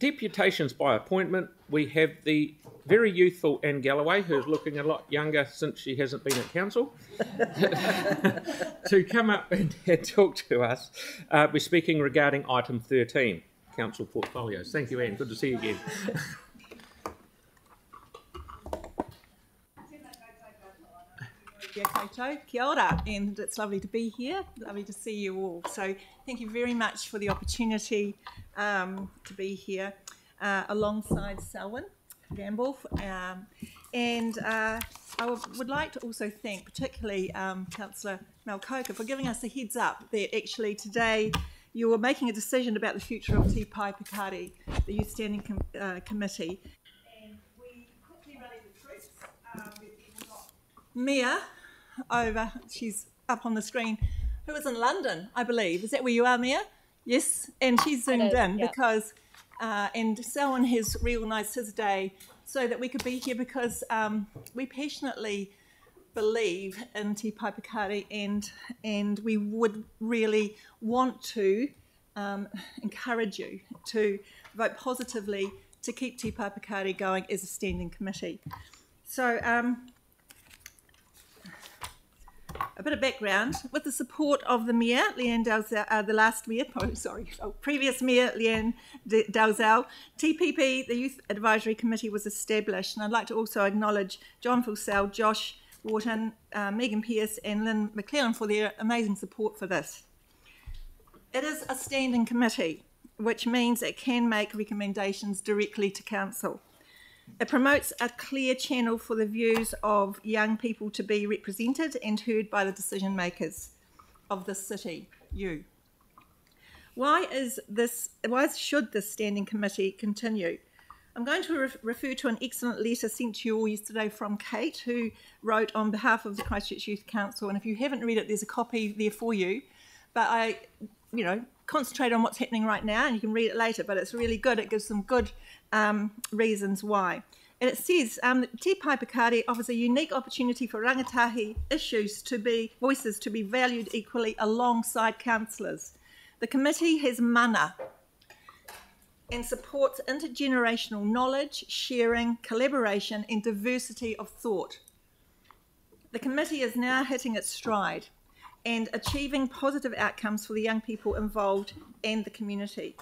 deputations by appointment, we have the very youthful Anne Galloway, who's looking a lot younger since she hasn't been at council, to come up and talk to us. We're speaking regarding item 13, council portfolios. Thank you, Anne. Good to see you again. Kia ora, and it's lovely to be here, lovely to see you all. So thank you very much for the opportunity to be here alongside Selwyn Gamble. And I would like to also thank particularly Councillor Malcoka for giving us a heads up that actually today you were making a decision about the future of Te Pai Pikari, the Youth Standing Committee. And we quickly rallied the troops. We've got Mia over, she's up on the screen, who is in London, I believe. Is that where you are, Mia? Yes, and she's zoomed in because, and Selwyn has reorganised his day so that we could be here because we passionately believe in Te Pai Pikari and we would really want to encourage you to vote positively to keep Te Pai Pikari going as a standing committee. So, a bit of background. With the support of the Mayor, Leanne Dalzell, the last Mayor, previous Mayor, Leanne Dalzell, TPP, the Youth Advisory Committee, was established. And I'd like to also acknowledge John Fulsell, Josh Wharton, Megan Pearce and Lynn McLellan for their amazing support for this. It is a standing committee, which means it can make recommendations directly to Council. It promotes a clear channel for the views of young people to be represented and heard by the decision makers of the city, you. Why should this standing committee continue? I'm going to refer to an excellent letter sent to you all yesterday from Kate, who wrote on behalf of the Christchurch Youth Council, and if you haven't read it, there's a copy there for you. But I, concentrate on what's happening right now, and you can read it later, but it's really good. It gives some good reasons why. And it says Te Pai Pikari offers a unique opportunity for rangatahi voices to be valued equally alongside councillors. The committee has mana and supports intergenerational knowledge, sharing, collaboration and diversity of thought. The committee is now hitting its stride and achieving positive outcomes for the young people involved and the community.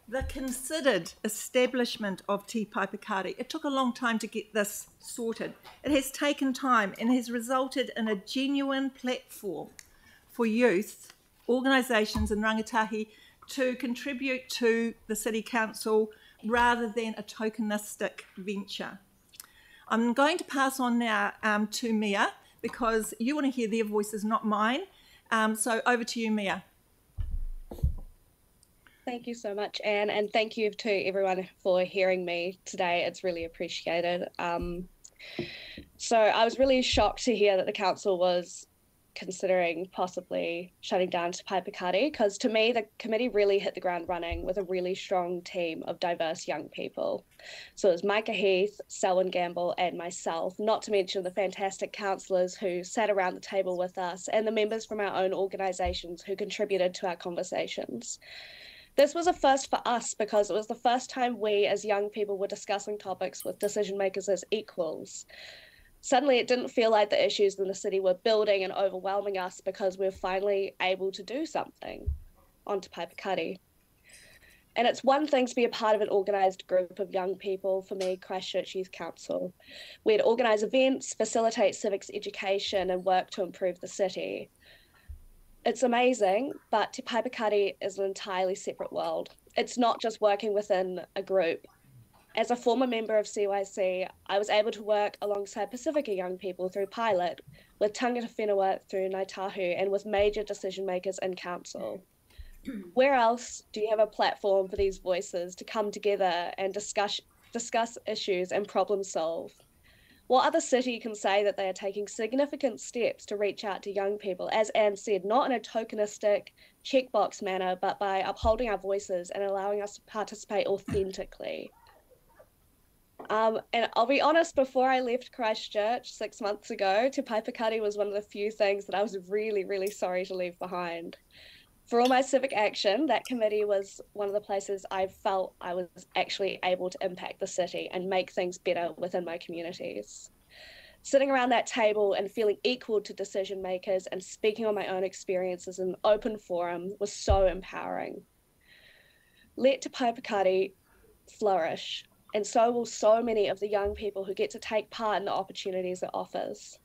The considered establishment of Te Pai Pikari, it took a long time to get this sorted. It has taken time and has resulted in a genuine platform for youth, organisations and rangatahi to contribute to the City Council rather than a tokenistic venture. I'm going to pass on now to Mia because you want to hear their voices, not mine. So over to you, Mia. Thank you so much, Anne, and thank you to everyone for hearing me today. It's really appreciated. So I was really shocked to hear that the council was considering possibly shutting down Te Pai Pikari, because to me the committee really hit the ground running with a really strong team of diverse young people. So it was Micah Heath, Selwyn Gamble and myself, not to mention the fantastic councillors who sat around the table with us and the members from our own organisations who contributed to our conversations. This was a first for us because it was the first time we as young people were discussing topics with decision makers as equals. Suddenly it didn't feel like the issues in the city were building and overwhelming us because we were finally able to do something on Te Pai Pikari. And it's one thing to be a part of an organised group of young people, for me, Christchurch Youth Council. We'd organise events, facilitate civics education and work to improve the city. It's amazing, but Te Pai Pikari is an entirely separate world. It's not just working within a group. As a former member of CYC, I was able to work alongside Pacifica young people through Pilot, with Tangata Whenua through Ngāi Tahu, and with major decision makers in council. Where else do you have a platform for these voices to come together and discuss issues and problem solve? What other city can say that they are taking significant steps to reach out to young people, as Anne said, not in a tokenistic checkbox manner, but by upholding our voices and allowing us to participate authentically? And I'll be honest, before I left Christchurch 6 months ago, Te Pai Pikari was one of the few things that I was really, really sorry to leave behind. For all my civic action, that committee was one of the places I felt I was actually able to impact the city and make things better within my communities. Sitting around that table and feeling equal to decision makers and speaking on my own experiences in an open forum was so empowering. Let Te Paipakari flourish, and so will so many of the young people who get to take part in the opportunities it offers.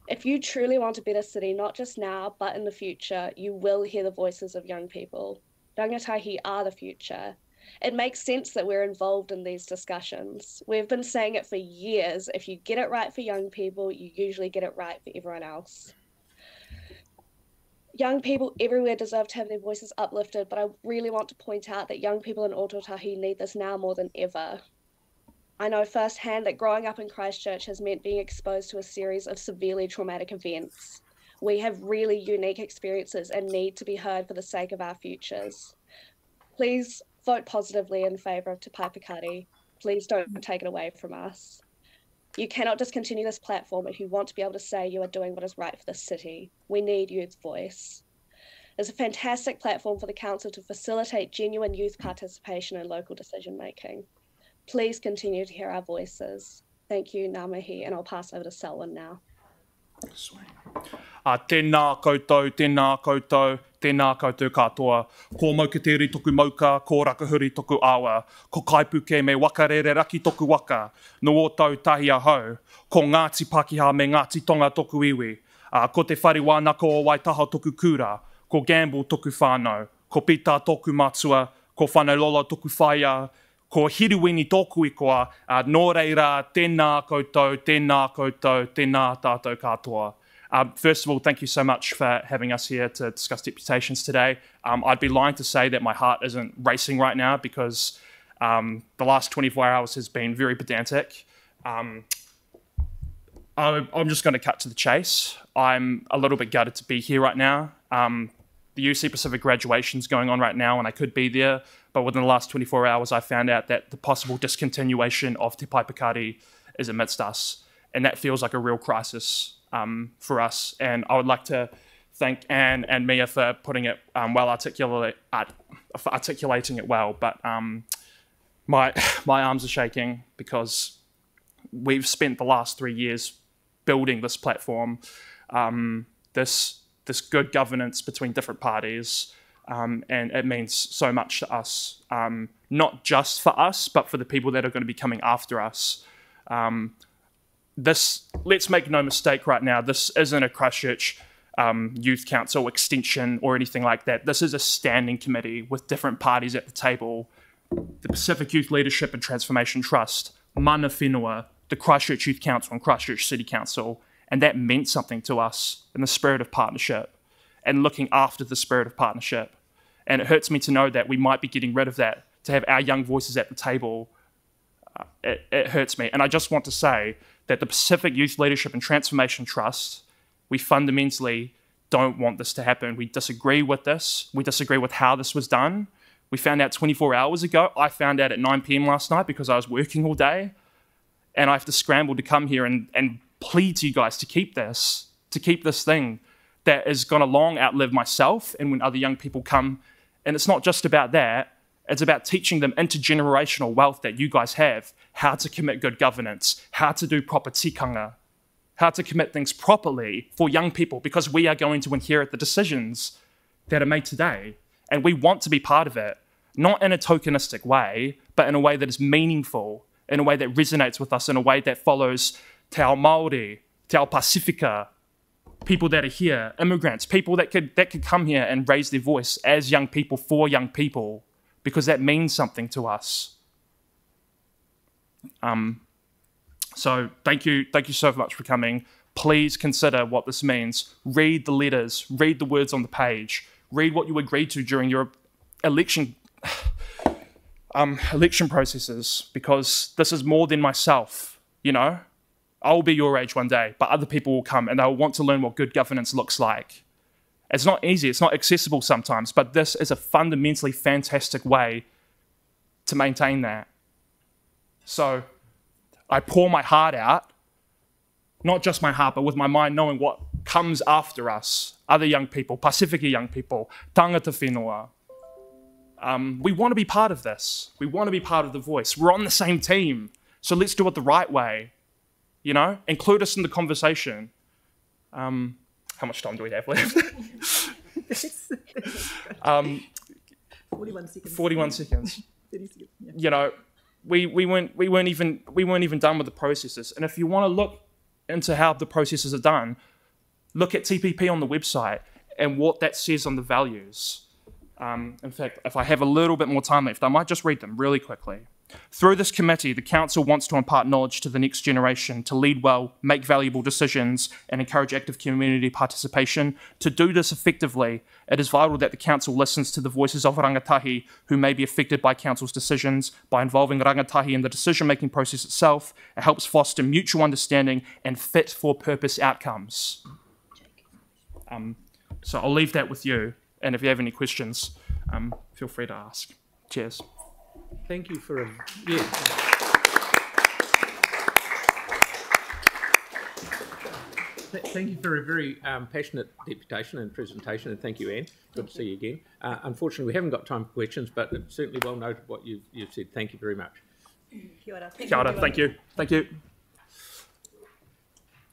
If you truly want a better city, not just now, but in the future, you will hear the voices of young people. Rangatahi are the future. It makes sense that we're involved in these discussions. We've been saying it for years. If you get it right for young people, you usually get it right for everyone else. Young people everywhere deserve to have their voices uplifted, but I really want to point out that young people in Ōtautahi need this now more than ever. I know firsthand that growing up in Christchurch has meant being exposed to a series of severely traumatic events. We have really unique experiences and need to be heard for the sake of our futures. Please vote positively in favour of Te Paipakari. Please don't take it away from us. You cannot discontinue this platform if you want to be able to say you are doing what is right for the city. We need youth voice. It's a fantastic platform for the council to facilitate genuine youth participation in local decision making. Please continue to hear our voices. Thank you, Ngā mihi, and I'll pass over to Selwyn now. Tēnā koutou, tēnā koutou, tēnā koutou katoa. Ko maukateri toku mauka, ko rakahuri toku awa. Ko kaipuke me wakarere raki toku waka. No o tau tahi ahau. Ko Ngāti Pakeha me Ngāti Tonga toku iwi. Ko te whariwā nako o Waitaha toku kura. Ko Gamble toku whānau. Ko Pita toku matua. Ko Whanaulola toku whaia. Ko Hiruwini tōku ikoa, nō reira, tēnā koutou, tēnā koutou, tēnā tātou katoa. First of all, thank you so much for having us here to discuss deputations today. I'd be lying to say that my heart isn't racing right now because the last 24 hours has been very pedantic. I'm just going to cut to the chase. I'm a little bit gutted to be here right now. The UC Pacific graduation's going on right now and I could be there, but within the last 24 hours I found out that the possible discontinuation of Te Paipakari is amidst us, and that feels like a real crisis for us. And I would like to thank Anne and Mia for putting it articulating it well, but my arms are shaking because we've spent the last 3 years building this platform, this good governance between different parties, and it means so much to us, not just for us, but for the people that are going to be coming after us. Let's make no mistake right now, this isn't a Christchurch Youth Council extension or anything like that. This is a standing committee with different parties at the table. The Pacific Youth Leadership and Transformation Trust, Mana Whenua, the Christchurch Youth Council and Christchurch City Council, and that meant something to us in the spirit of partnership and looking after the spirit of partnership. And it hurts me to know that we might be getting rid of that, to have our young voices at the table. It hurts me. And I just want to say that the Pacific Youth Leadership and Transformation Trust, we fundamentally don't want this to happen. We disagree with this. We disagree with how this was done. We found out 24 hours ago. I found out at 9 p.m. last night because I was working all day. And I have to scramble to come here and plead to you guys to keep this thing that is going to long outlive myself and when other young people come. And it's not just about that. It's about teaching them intergenerational wealth that you guys have, how to commit good governance, how to do proper tikanga, how to commit things properly for young people, because we are going to inherit the decisions that are made today. And we want to be part of it, not in a tokenistic way, but in a way that is meaningful, in a way that resonates with us, in a way that follows te ao Māori, te ao Pasifika, people that are here, immigrants, people that could come here and raise their voice as young people for young people, because that means something to us. So thank you so much for coming. Please consider what this means. Read the letters, read the words on the page, read what you agreed to during your election processes, because this is more than myself, you know? I'll be your age one day, but other people will come and they'll want to learn what good governance looks like. It's not easy, it's not accessible sometimes, but this is a fundamentally fantastic way to maintain that. So I pour my heart out, not just my heart, but with my mind knowing what comes after us. other young people, Pasifika young people, tangata whenua. We want to be part of this. We want to be part of The Voice. We're on the same team. So let's do it the right way. You know, include us in the conversation. How much time do we have left? 41 seconds. 41 seconds. 30 seconds. Yeah. You know, we weren't even done with the processes. And if you want to look into how the processes are done, look at TPP on the website and what that says on the values. In fact, if I have a little bit more time left, I might just read them really quickly. Through this committee, the Council wants to impart knowledge to the next generation, to lead well, make valuable decisions, and encourage active community participation. To do this effectively, it is vital that the Council listens to the voices of rangatahi who may be affected by Council's decisions. By involving rangatahi in the decision-making process itself, it helps foster mutual understanding and fit-for-purpose outcomes. So I'll leave that with you, and if you have any questions, feel free to ask. Cheers. Thank you for Thank you for a very passionate deputation and presentation, and thank you, Anne. Good to see you again. Unfortunately, we haven't got time for questions, but it's certainly well noted what you've said. Thank you very much. Kia ora. Kia ora, thank you. Thank you.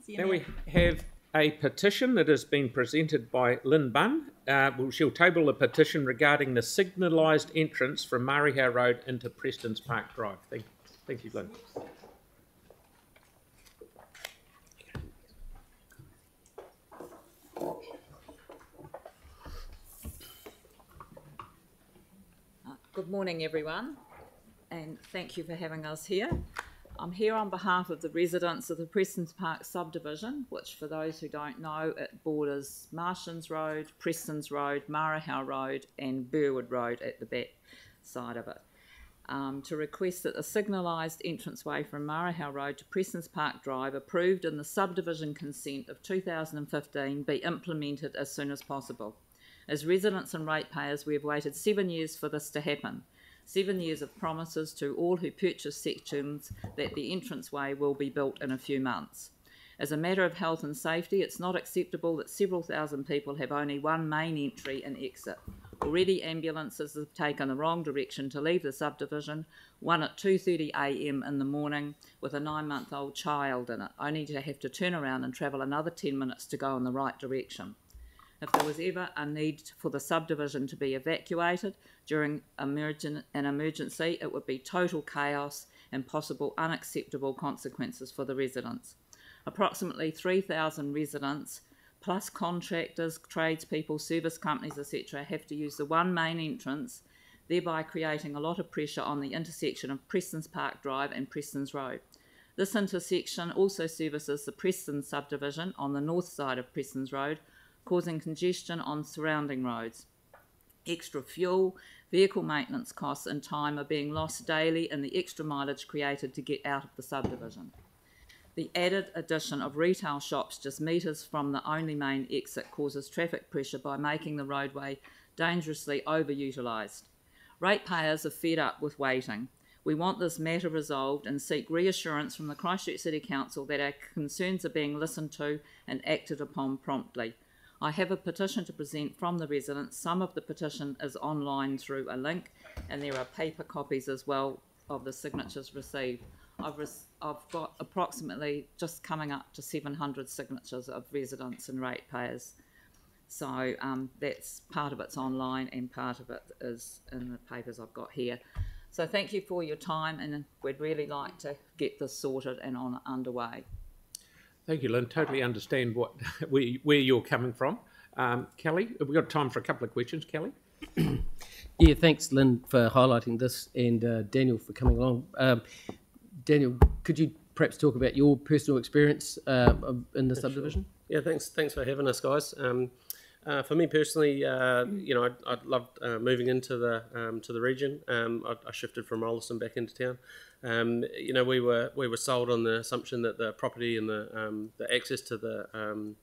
Now we have a petition that has been presented by Lynn Bunn. She'll table a petition regarding the signalised entrance from Marihau Road into Preston's Park Drive. Thank you, Lynn. Good morning, everyone, and thank you for having us here. I'm here on behalf of the residents of the Preston's Park subdivision, which, for those who don't know, it borders Martians Road, Preston's Road, Marihau Road and Burwood Road at the back side of it, to request that the signalised entranceway from Marihau Road to Preston's Park Drive, approved in the subdivision consent of 2015, be implemented as soon as possible. As residents and ratepayers, we have waited 7 years for this to happen. 7 years of promises to all who purchase sections that the entranceway will be built in a few months. As a matter of health and safety, it's not acceptable that several thousand people have only one main entry and exit. Already ambulances have taken the wrong direction to leave the subdivision, one at 2:30 a.m. in the morning with a 9-month-old child in it, only to have to turn around and travel another 10 minutes to go in the right direction. If there was ever a need for the subdivision to be evacuated during an emergency, it would be total chaos and possible unacceptable consequences for the residents. Approximately 3,000 residents, plus contractors, tradespeople, service companies, etc., have to use the one main entrance, thereby creating a lot of pressure on the intersection of Preston's Park Drive and Preston's Road. This intersection also services the Preston subdivision on the north side of Preston's Road, causing congestion on surrounding roads. Extra fuel, vehicle maintenance costs and time are being lost daily in the extra mileage created to get out of the subdivision. The added addition of retail shops just metres from the only main exit causes traffic pressure by making the roadway dangerously overutilised. Ratepayers are fed up with waiting. We want this matter resolved and seek reassurance from the Christchurch City Council that our concerns are being listened to and acted upon promptly. I have a petition to present from the residents. Some of the petition is online through a link, and there are paper copies as well of the signatures received. I've got approximately just coming up to 700 signatures of residents and ratepayers. So that's part of it's online and part of it is in the papers I've got here. So thank you for your time, and we'd really like to get this sorted and underway. Thank you, Lynn. Totally understand where you're coming from. Kelly, have we got time for a couple of questions, Kelly? Yeah, thanks, Lynn, for highlighting this, and Daniel for coming along. Daniel, could you perhaps talk about your personal experience in the subdivision? Sure. Yeah, thanks for having us, guys. For me personally, I loved moving into the region. I shifted from Rolleston back into town. We were sold on the assumption that the property and the access to the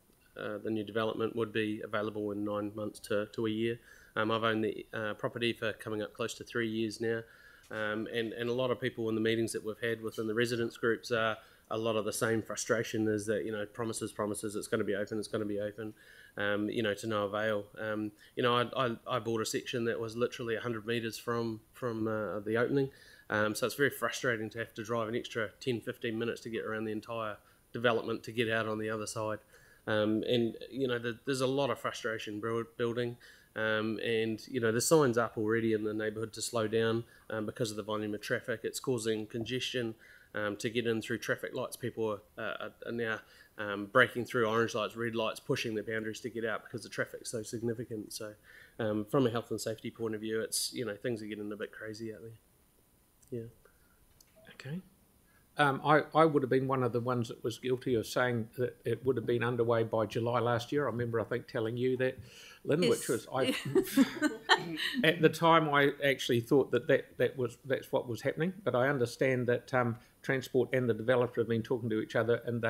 new development would be available in 9 months to a year. I've owned the property for coming up close to 3 years now, and a lot of people in the meetings that we've had within the residents groups are a lot of the same frustration is that, you know, promises, it's going to be open, you know, to no avail. You know, I bought a section that was literally 100 metres from the opening, so it's very frustrating to have to drive an extra 10-15 minutes to get around the entire development to get out on the other side. And, you know, there's a lot of frustration building. And, you know, the sign's up already in the neighbourhood to slow down because of the volume of traffic. It's causing congestion to get in through traffic lights. People are now breaking through orange lights, red lights, pushing the boundaries to get out because the traffic's so significant. So from a health and safety point of view, it's, you know, things are getting a bit crazy out there. Yeah. Okay. I would have been one of the ones that was guilty of saying that it would have been underway by July last year. I remember, I think, telling you that, Lynn, Yes. which was at the time I actually thought that's what was happening. But I understand that Transport and the developer have been talking to each other, and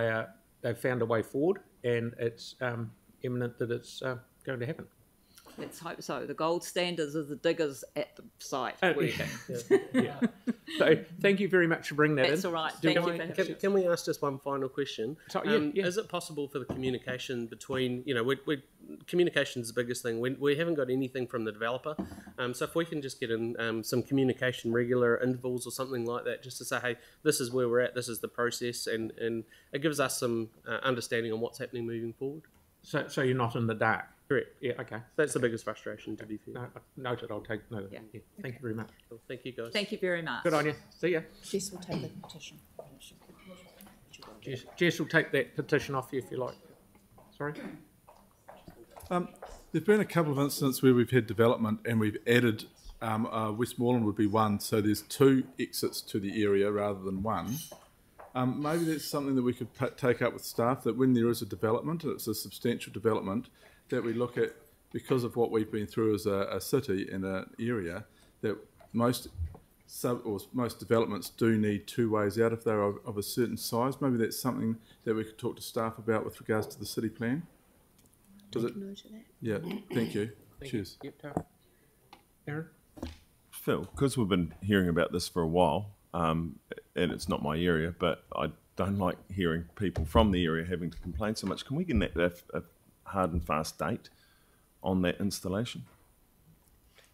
they've found a way forward, and it's imminent that it's going to happen. Let's hope so. The gold standards are the diggers at the site. Yeah. So thank you very much for bringing that in. That's all right. Thank you for having us. Can we ask just one final question? So, yeah. Is it possible for the communication between, you know, communication is the biggest thing. We haven't got anything from the developer, so if we can just get in some communication, regular intervals or something like that, just to say, hey, this is where we're at, this is the process, and it gives us some understanding on what's happening moving forward. So you're not in the dark. Correct. Yeah. Okay. That's the biggest frustration, to be fair. No, noted. I'll take note of that. Yeah. Thank you very much. Well, thank you, guys. Thank you very much. Good on you. See ya. Jess will take the petition. Jess will take that petition off you if you like. Sorry. There's been a couple of incidents where we've had development and we've added, Westmoreland would be one, so there's 2 exits to the area rather than one. Maybe that's something that we could take up with staff, that when there is a development, and it's a substantial development, that we look at, because of what we've been through as a city and an area, that most developments do need 2 ways out if they're of a certain size. Maybe that's something that we could talk to staff about with regards to the city plan. Does it? Yeah, thank you. Cheers. Yep, Aaron? Phil, because we've been hearing about this for a while, and it's not my area, but I don't like hearing people from the area having to complain so much. Can we get a hard and fast date on that installation?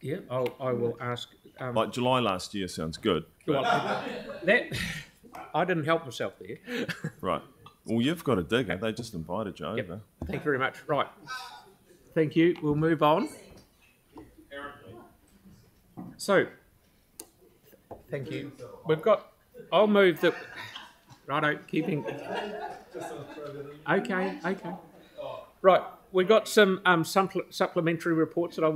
Yeah, I will ask. Like July last year sounds good. Well, I didn't help myself there. Right. Well, you've got a digger. They just invited you over. Yep. Thank you very much. Right. Thank you. We'll move on. So, thank you. I'll move the. Righto, keeping. Okay. Right. We've got some supplementary reports that I